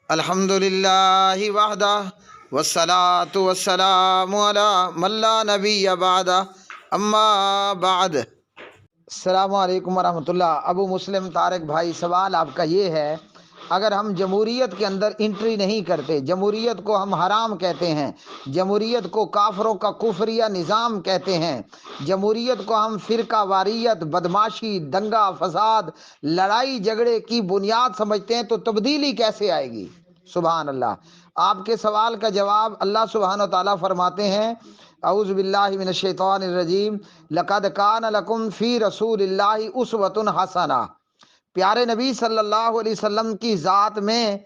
الحمدللہ وحدہ والصلاة والسلام علی من لا نبی بعدہ اما بعد۔ السلام علیکم ورحمۃ اللہ۔ ابو مسلم طارق بھائی، سوال آپ کا یہ ہے، اگر ہم جمہوریت کے اندر انٹری نہیں کرتے، جمہوریت کو ہم حرام کہتے ہیں، جمہوریت کو کافروں کا کفریہ نظام کہتے ہیں، جمہوریت کو ہم فرقہ واریت، بدماشی، دنگا فساد، لڑائی جھگڑے کی بنیاد سمجھتے ہیں، تو تبدیلی کیسے آئے گی؟ سبحان اللہ۔ آپ کے سوال کا جواب اللہ سبحانہ وتعالیٰ فرماتے ہیں، اعوذ باللہ من الشیطان الرجیم، لقد کان لکم فی رسول اللہ اسوۃ حسنہ۔ پیارے نبی صلی اللہ علیہ وسلم کی ذات میں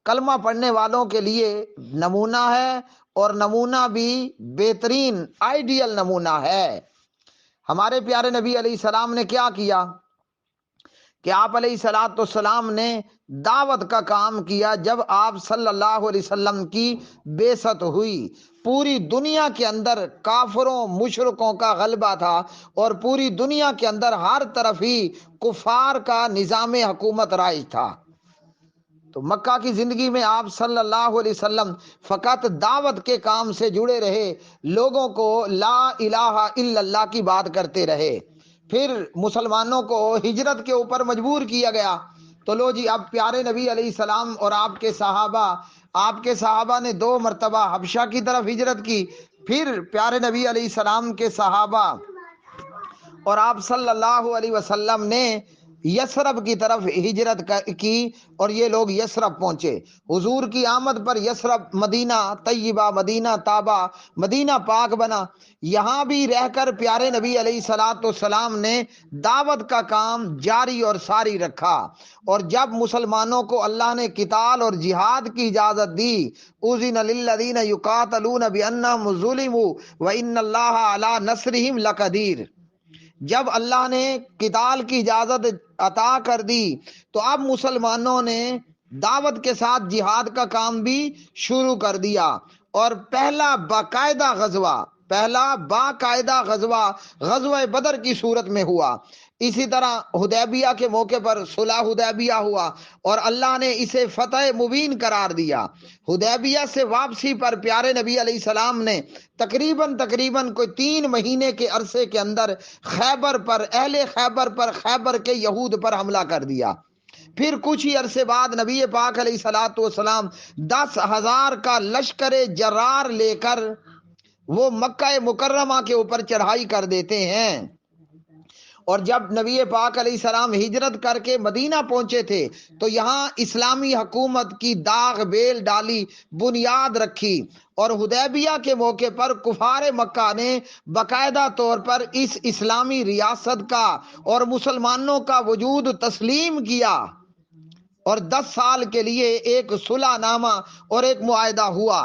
کلمہ پڑھنے والوں کے لیے نمونہ ہے، اور نمونہ بھی بہترین آئیڈیل نمونہ ہے۔ ہمارے پیارے نبی علیہ السلام نے کیا کیا کہ آپ علیہ الصلاۃ والسلام نے دعوت کا کام کیا۔ جب آپ صلی اللہ علیہ وسلم کی بعثت ہوئی، پوری دنیا کے اندر کافروں مشرکوں کا غلبہ تھا، اور پوری دنیا کے اندر ہر طرف ہی کفار کا نظام حکومت رائج تھا۔ تو مکہ کی زندگی میں آپ صلی اللہ علیہ وسلم فقط دعوت کے کام سے جڑے رہے، لوگوں کو لا الہ الا اللہ کی بات کرتے رہے۔ پھر مسلمانوں کو ہجرت کے اوپر مجبور کیا گیا، تو لو جی، اب پیارے نبی علیہ السلام اور آپ کے صحابہ نے 2 مرتبہ حبشہ کی طرف ہجرت کی، پھر پیارے نبی علیہ السلام کے صحابہ اور آپ صلی اللہ علیہ وسلم نے یثرب کی طرف ہجرت کی، اور یہ لوگ یثرب پہنچے۔ حضور کی آمد پر یثرب مدینہ طیبہ، مدینہ طابہ، مدینہ پاک بنا۔ یہاں بھی رہ کر پیارے نبی علیہ الصلاۃ والسلام نے دعوت کا کام جاری اور ساری رکھا، اور جب مسلمانوں کو اللہ نے قتال اور جہاد کی اجازت دی، اذن للذین یقاتلون بانہم ظلموا وان اللہ علی نصرہم لقدیر، جب اللہ نے قتال کی اجازت عطا کر دی تو اب مسلمانوں نے دعوت کے ساتھ جہاد کا کام بھی شروع کر دیا، اور پہلا باقاعدہ غزوہ بدر کی صورت میں ہوا۔ اسی طرح حدیبیہ کے موقع پر صلح حدیبیہ ہوا، اور اللہ نے اسے فتح مبین قرار دیا۔ حدیبیہ سے واپسی پر پیارے نبی علیہ السلام نے تقریباً کوئی 3 مہینے کے عرصے کے اندر خیبر کے یہود پر حملہ کر دیا۔ پھر کچھ ہی عرصے بعد نبی پاک علیہ الصلاۃ والسلام 10,000 کا لشکر جرار لے کر وہ مکہ مکرمہ کے اوپر چڑھائی کر دیتے ہیں، اور جب نبی پاک علیہ السلام ہجرت کر کے مدینہ پہنچے تھے تو یہاں اسلامی حکومت کی داغ بیل ڈالی، بنیاد رکھی، اور حدیبیہ کے موقع پر کفار مکہ نے باقاعدہ طور پر اس اسلامی ریاست کا اور مسلمانوں کا وجود تسلیم کیا، اور 10 سال کے لیے ایک صلح نامہ اور ایک معاہدہ ہوا۔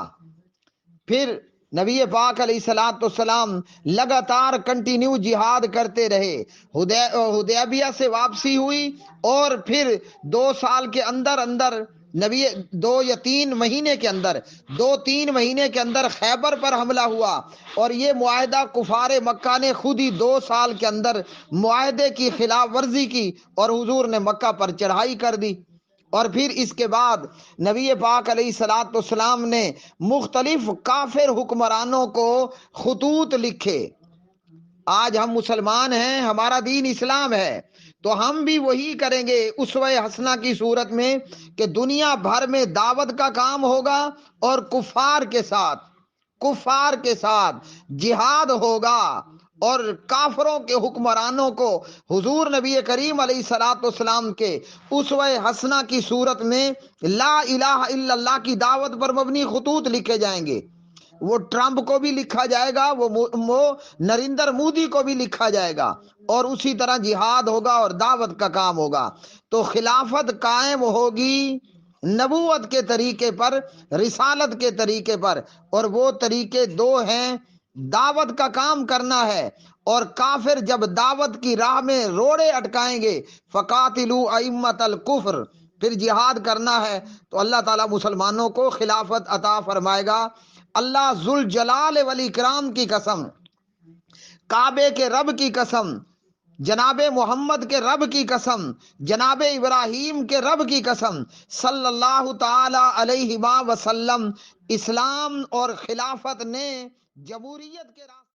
پھر نبی پاک علیہ الصلاۃ والسلام لگاتار کنٹینیو جہاد کرتے رہے۔ حدیبیہ سے واپسی ہوئی، اور پھر 2 سال کے اندر نبی 2 یا 3 مہینے کے اندر خیبر پر حملہ ہوا، اور یہ معاہدہ کفار مکہ نے خود ہی 2 سال کے اندر معاہدے کی خلاف ورزی کی، اور حضور نے مکہ پر چڑھائی کر دی۔ اور پھر اس کے بعد نبی پاک علیہ الصلاۃ والسلام نے مختلف کافر حکمرانوں کو خطوط لکھے۔ آج ہم مسلمان ہیں، ہمارا دین اسلام ہے، تو ہم بھی وہی کریں گے اسوہ حسنہ کی صورت میں کہ دنیا بھر میں دعوت کا کام ہوگا، اور کفار کے ساتھ جہاد ہوگا، اور کافروں کے حکمرانوں کو حضور نبی کریم علیہ الصلاۃ والسلام کے اسوہ حسنہ کی صورت میں لا الہ الا اللہ کی دعوت پر مبنی خطوط لکھے جائیں گے۔ وہ ٹرمپ کو بھی لکھا جائے گا، وہ نریندر مودی کو بھی لکھا جائے گا، اور اسی طرح جہاد ہوگا اور دعوت کا کام ہوگا۔ تو خلافت قائم ہوگی نبوت کے طریقے پر، رسالت کے طریقے پر، اور وہ طریقے 2 ہیں۔ دعوت کا کام کرنا ہے، اور کافر جب دعوت کی راہ میں روڑے اٹکائیں گے، فقاتلوا ائمۃ الکفر، پھر جہاد کرنا ہے، تو اللہ تعالیٰ مسلمانوں کو خلافت عطا فرمائے گا۔ اللہ ذوالجلال والاکرام کی قسم، کعبے کے رب کی قسم، جناب محمد کے رب کی قسم، جناب ابراہیم کے رب کی قسم صلی اللہ تعالی علیہ وسلم، اسلام اور خلافت نے جمہوریت کے